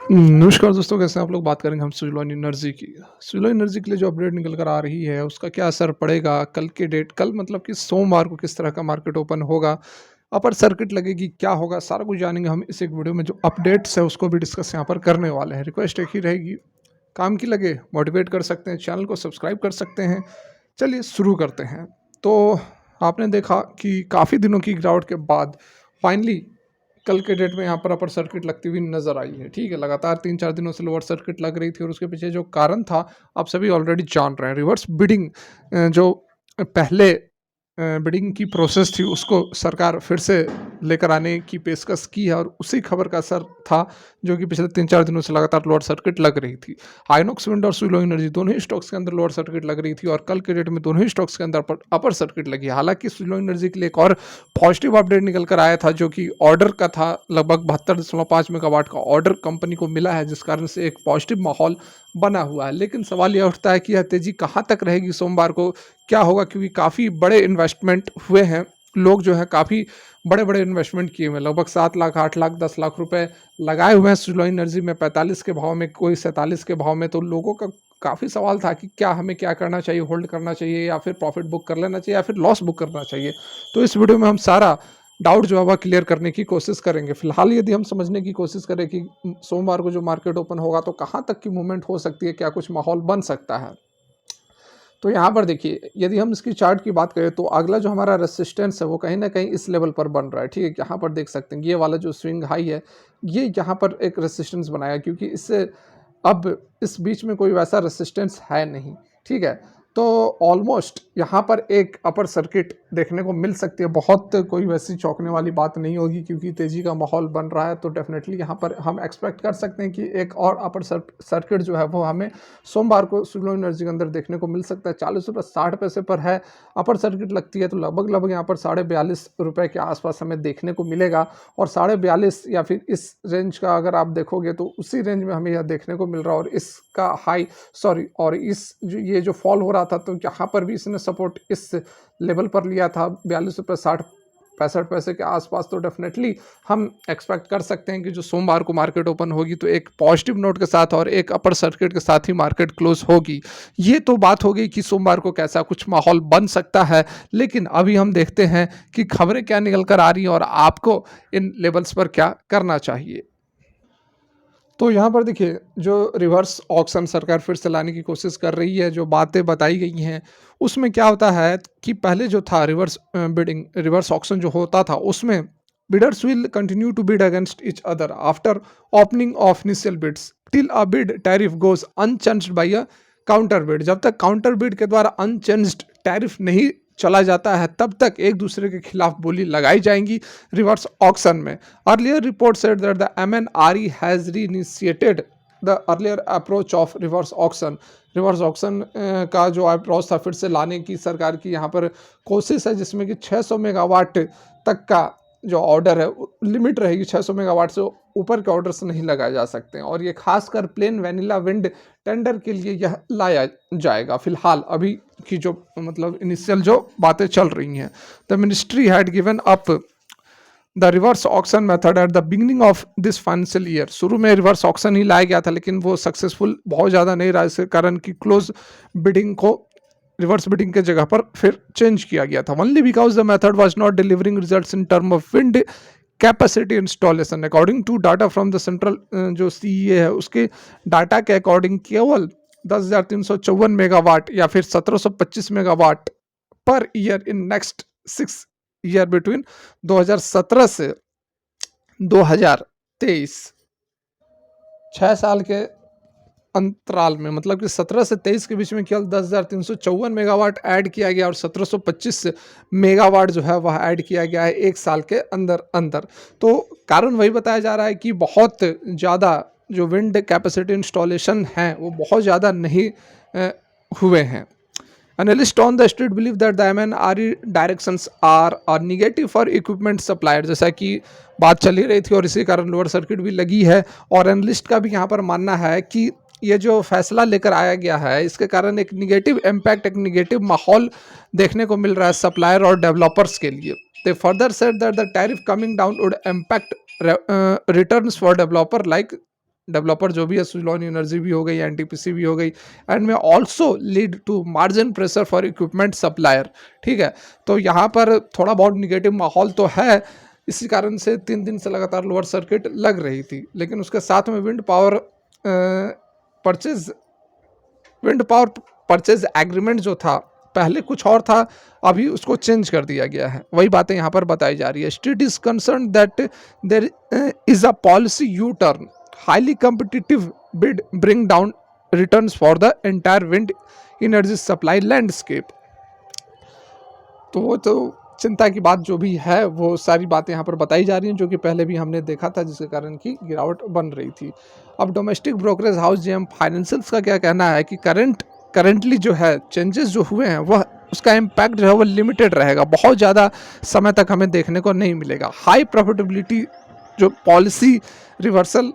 नमस्कार दोस्तों, कैसे हैं आप लोग। बात करेंगे हम सुज़लोन एनर्जी की। सुज़लोन एनर्जी के लिए जो अपडेट निकल कर आ रही है उसका क्या असर पड़ेगा, कल की डेट, कल मतलब कि सोमवार को किस तरह का मार्केट ओपन होगा, अपर सर्किट लगेगी, क्या होगा, सारा कुछ जानेंगे हम इस एक वीडियो में। जो अपडेट्स है उसको भी डिस्कस यहाँ पर करने वाले हैं। रिक्वेस्ट एक ही रहेगी, काम की लगे मोटिवेट कर सकते हैं, चैनल को सब्सक्राइब कर सकते हैं। चलिए शुरू करते हैं। तो आपने देखा कि काफ़ी दिनों की गिरावट के बाद फाइनली कल के डेट में यहाँ पर अपर सर्किट लगती हुई नजर आई है। ठीक है, लगातार 3-4 दिनों से लोअर सर्किट लग रही थी और उसके पीछे जो कारण था आप सभी ऑलरेडी जान रहे हैं। रिवर्स बिडिंग जो पहले बिडिंग की प्रोसेस थी उसको सरकार फिर से लेकर आने की पेशकश की है और उसी खबर का असर था जो कि पिछले 3-4 दिनों से लगातार लोअर सर्किट लग रही थी। आइनॉक्स विंड और सुज़लोन एनर्जी दोनों ही स्टॉक्स के अंदर लोअर सर्किट लग रही थी और कल के डेट में दोनों ही स्टॉक्स के अंदर अपर सर्किट लगी। हालांकि सुज़लोन एनर्जी के लिए एक और पॉजिटिव अपडेट निकल कर आया था जो कि ऑर्डर का था। लगभग 72.5 मेगावाट का ऑर्डर कंपनी को मिला है, जिस कारण से एक पॉजिटिव माहौल बना हुआ है। लेकिन सवाल यह उठता है कि यह तेजी कहाँ तक रहेगी, सोमवार को क्या होगा, क्योंकि काफ़ी बड़े इन्वेस्टमेंट हुए हैं। लोग जो है काफ़ी बड़े बड़े इन्वेस्टमेंट किए हुए हैं, लगभग 7 लाख 8 लाख 10 लाख रुपए लगाए हुए हैं सुज़लोन एनर्जी में, 45 के भाव में, कोई 47 के भाव में। तो लोगों का काफ़ी सवाल था कि क्या हमें क्या करना चाहिए, होल्ड करना चाहिए या फिर प्रॉफिट बुक कर लेना चाहिए या फिर लॉस बुक करना चाहिए। तो इस वीडियो में हम सारा डाउट जो है वह क्लियर करने की कोशिश करेंगे। फिलहाल यदि हम समझने की कोशिश करें कि सोमवार को जो मार्केट ओपन होगा तो कहाँ तक की मूवमेंट हो सकती है, क्या कुछ माहौल बन सकता है। तो यहाँ पर देखिए, यदि हम इसकी चार्ट की बात करें तो अगला जो हमारा रेसिस्टेंस है वो कहीं ना कहीं इस लेवल पर बन रहा है। ठीक है, यहाँ पर देख सकते हैं ये वाला जो स्विंग हाई है ये यहाँ पर एक रेसिस्टेंस बनाया, क्योंकि इससे अब इस बीच में कोई वैसा रेसिस्टेंस है नहीं। ठीक है, तो ऑलमोस्ट यहाँ पर एक अपर सर्किट देखने को मिल सकती है। बहुत कोई वैसी चौंकने वाली बात नहीं होगी क्योंकि तेज़ी का माहौल बन रहा है। तो डेफिनेटली यहाँ पर हम एक्सपेक्ट कर सकते हैं कि एक और अपर सर्किट जो है वो हमें सोमवार को सुज़लोन एनर्जी के अंदर देखने को मिल सकता है। 40 रुपये 60 पैसे पर है अपर सर्किट लगती है, तो लगभग लगभग यहाँ पर 42.5 रुपये के आसपास हमें देखने को मिलेगा। और 42.5 या फिर इस रेंज का अगर आप देखोगे तो उसी रेंज में हमें यह देखने को मिल रहा है। और इसका हाई सॉरी और इस जो ये जो फॉल हो रहा था तो यहाँ पर भी इसने सपोर्ट इस लेवल पर लिया था 42 रुपये 60 65 पैसे के आसपास। तो डेफिनेटली हम एक्सपेक्ट कर सकते हैं कि जो सोमवार को मार्केट ओपन होगी तो एक पॉजिटिव नोट के साथ और एक अपर सर्किट के साथ ही मार्केट क्लोज होगी। ये तो बात हो गई कि सोमवार को कैसा कुछ माहौल बन सकता है, लेकिन अभी हम देखते हैं कि खबरें क्या निकल कर आ रही हैं और आपको इन लेवल्स पर क्या करना चाहिए। तो यहाँ पर देखिए, जो रिवर्स ऑक्शन सरकार फिर से लाने की कोशिश कर रही है, जो बातें बताई गई हैं उसमें क्या होता है कि पहले जो था रिवर्स बिडिंग, रिवर्स ऑक्शन जो होता था उसमें bidders will continue to bid against each other after opening of initial bids till a bid tariff goes unchanged by a counter bid. जब तक काउंटर बिड के द्वारा अनचेंज्ड टैरिफ नहीं चला जाता है तब तक एक दूसरे के खिलाफ बोली लगाई जाएंगी रिवर्स ऑक्शन में। Earlier report said that the MNRE has reinitiated the earlier approach of reverse auction. Reverse auction का जो अप्रोच था फिर से लाने की सरकार की यहाँ पर कोशिश है, जिसमें कि 600 मेगावाट तक का जो ऑर्डर है लिमिट रहेगी। 600 मेगावाट से ऊपर के ऑर्डर्स नहीं लगाए जा सकते हैं और ये खासकर प्लेन वैनिला विंड टेंडर के लिए यह लाया जाएगा। फिलहाल अभी की जो मतलब इनिशियल जो बातें चल रही हैं, the ministry had given up the reverse auction method at the beginning of this financial year. शुरू में रिवर्स ऑक्शन ही लाया गया था लेकिन वो सक्सेसफुल बहुत ज़्यादा नहीं रहा, इसके कारण कि क्लोज बिडिंग को रिवर्स बिडिंग के जगह पर फिर चेंज किया गया था। Only because the method was not delivering results in term of wind capacity installation. According to data from the central जो CEA है उसके डाटा के अकॉर्डिंग केवल 10,354 मेगावाट या फिर 1725 megawatt per year in next 6 year between 2017 से 2023, 6 साल के अंतराल में, मतलब कि 17 से 23 के बीच में केवल 10,354 मेगावाट ऐड किया गया और 1725 मेगावाट जो है वह ऐड किया गया है 1 साल के अंदर अंदर। तो कारण वही बताया जा रहा है कि बहुत ज़्यादा जो विंड कैपेसिटी इंस्टॉलेशन है वो बहुत ज़्यादा नहीं हुए हैं। Analysts on the street believe that the MNRE directions are negative for equipment supplier। जैसा कि बात चल ही रही थी और इसी कारण लोअर सर्किट भी लगी है। और एनालिस्ट का भी यहाँ पर मानना है कि ये जो फैसला लेकर आया गया है इसके कारण एक निगेटिव इम्पैक्ट, एक निगेटिव माहौल देखने को मिल रहा है सप्लायर और डेवलपर्स के लिए। They further said that the tariff coming down would impact returns for developer like developer जो भी है, सुजलॉन एनर्जी भी हो गई, एनटीपीसी भी हो गई, एंड में also lead to margin pressure for equipment supplier. ठीक है, तो यहाँ पर थोड़ा बहुत निगेटिव माहौल तो है, इसी कारण से 3 दिन से लगातार लोअर सर्किट लग रही थी। लेकिन उसके साथ में purchase wind power purchase agreement जो था पहले कुछ और था, अभी उसको चेंज कर दिया गया है। वही बातें यहाँ पर बताई जा रही है। State is concern that there is a policy U turn, highly competitive bid bring down returns for the entire wind energy supply landscape. तो वो तो चिंता की बात जो भी है वो सारी बातें यहाँ पर बताई जा रही हैं, जो कि पहले भी हमने देखा था, जिसके कारण की गिरावट बन रही थी। अब domestic brokerage house JM financials का क्या कहना है कि करंटली जो है चेंजेस जो हुए हैं वह उसका इम्पैक्ट जो है वो लिमिटेड रहेगा, बहुत ज़्यादा समय तक हमें देखने को नहीं मिलेगा। हाई प्रॉफिटेबिलिटी जो पॉलिसी रिवर्सल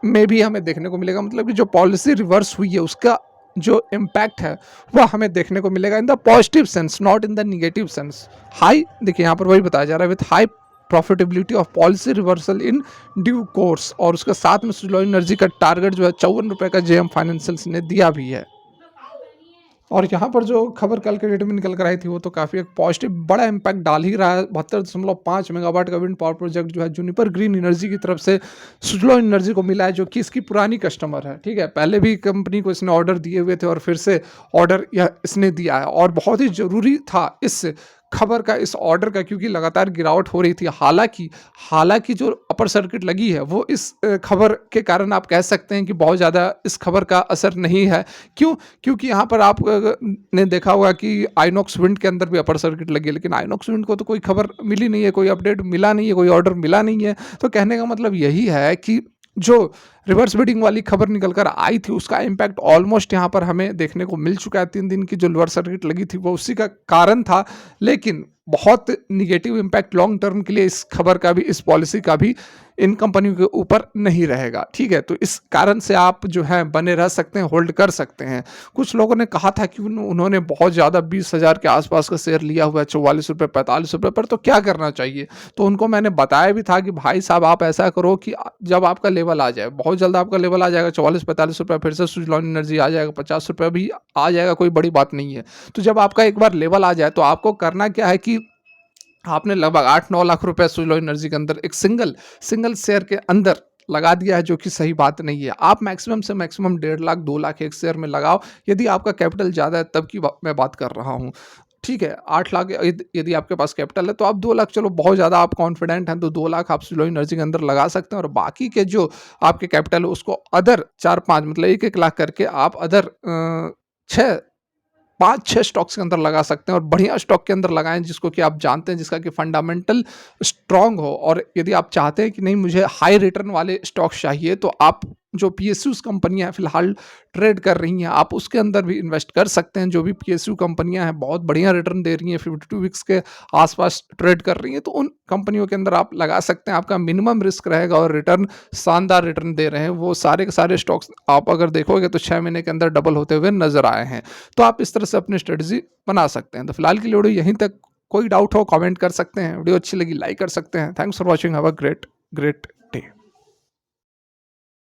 में भी हमें देखने को मिलेगा, मतलब कि जो पॉलिसी रिवर्स हुई है उसका जो इम्पैक्ट है वह हमें देखने को मिलेगा in the positive sense, not in the negative sense. High, देखिए यहाँ पर वही बताया जा रहा है, with high profitability of policy reversal in due course, और उसके साथ में सुजलॉन एनर्जी का टारगेट जो है 54 रुपये का जेएम फाइनेंशियल्स ने दिया भी है। और यहाँ पर जो खबर कल के डेट में निकल कर आई थी वो तो काफ़ी एक पॉजिटिव बड़ा इम्पैक्ट डाल ही रहा है। 72.5 मेगावाट का विंड पावर प्रोजेक्ट जो है जूनिपर ग्रीन एनर्जी की तरफ से सुजलॉन एनर्जी को मिला है, जो कि इसकी पुरानी कस्टमर है। ठीक है, पहले भी कंपनी को इसने ऑर्डर दिए हुए थे और फिर से ऑर्डर इसने दिया है, और बहुत ही ज़रूरी था इस खबर का, इस ऑर्डर का, क्योंकि लगातार गिरावट हो रही थी। हालांकि जो अपर सर्किट लगी है वो इस खबर के कारण आप कह सकते हैं कि बहुत ज़्यादा इस खबर का असर नहीं है। क्यों? क्योंकि यहाँ पर आप ने देखा होगा कि आइनॉक्स विंड के अंदर भी अपर सर्किट लगी है, लेकिन आइनॉक्स विंड को तो कोई खबर मिली नहीं है, कोई अपडेट मिला नहीं है, कोई ऑर्डर मिला नहीं है। तो कहने का मतलब यही है कि जो रिवर्स बिडिंग वाली खबर निकल कर आई थी उसका इम्पैक्ट ऑलमोस्ट यहाँ पर हमें देखने को मिल चुका है। 3 दिन की जो लोअर सर्किट लगी थी वो उसी का कारण था, लेकिन बहुत निगेटिव इम्पैक्ट लॉन्ग टर्म के लिए इस खबर का भी, इस पॉलिसी का भी इन कंपनियों के ऊपर नहीं रहेगा। ठीक है, तो इस कारण से आप जो है बने रह सकते हैं, होल्ड कर सकते हैं। कुछ लोगों ने कहा था कि उन्होंने बहुत ज़्यादा 20,000 के आसपास का शेयर लिया हुआ है, 44 रुपये 45 रुपये पर, तो क्या करना चाहिए। तो उनको मैंने बताया भी था कि भाई साहब आप ऐसा करो कि जब आपका लेवल आ जाए, बहुत जल्द आपका लेवल आ जाएगा 44-45 रुपये, फिर से सुजलॉन एनर्जी आ जाएगा, 50 रुपये भी आ जाएगा, कोई बड़ी बात नहीं है। तो जब आपका एक बार लेवल आ जाए तो आपको करना क्या है कि आपने लगभग 8-9 लाख रुपए सुजलॉन एनर्जी के अंदर एक सिंगल शेयर के अंदर लगा दिया है, जो कि सही बात नहीं है। आप मैक्सिमम से मैक्सिमम 1.5 लाख 2 लाख एक शेयर में लगाओ, यदि आपका कैपिटल ज़्यादा है तब की मैं बात कर रहा हूँ। ठीक है, 8 लाख यदि आपके पास कैपिटल है तो आप 2 लाख, चलो बहुत ज़्यादा आप कॉन्फिडेंट हैं तो 2 लाख आप सुजलॉन एनर्जी के अंदर लगा सकते हैं, और बाकी के जो आपके कैपिटल है उसको अदर 4-5 मतलब 1-1 लाख करके आप अदर 5-6 स्टॉक्स के अंदर लगा सकते हैं, और बढ़िया स्टॉक के अंदर लगाएं जिसको कि आप जानते हैं, जिसका कि फंडामेंटल स्ट्रांग हो। और यदि आप चाहते हैं कि नहीं मुझे हाई रिटर्न वाले स्टॉक्स चाहिए, तो आप जो पीएसयूज कंपनियां फिलहाल ट्रेड कर रही हैं आप उसके अंदर भी इन्वेस्ट कर सकते हैं। जो भी पीएसयू कंपनियां हैं बहुत बढ़िया रिटर्न दे रही हैं, 52 वीक्स के आसपास ट्रेड कर रही हैं, तो उन कंपनियों के अंदर आप लगा सकते हैं। आपका मिनिमम रिस्क रहेगा और रिटर्न शानदार रिटर्न दे रहे हैं। वो सारे के सारे स्टॉक्स आप अगर देखोगे तो 6 महीने के अंदर डबल होते हुए नजर आए हैं। तो आप इस तरह से अपनी स्ट्रेटजी बना सकते हैं। तो फिलहाल के लिए वीडियो यहीं तक, कोई डाउट हो कमेंट कर सकते हैं, वीडियो अच्छी लगी लाइक कर सकते हैं। Thanks for watching, have a great day.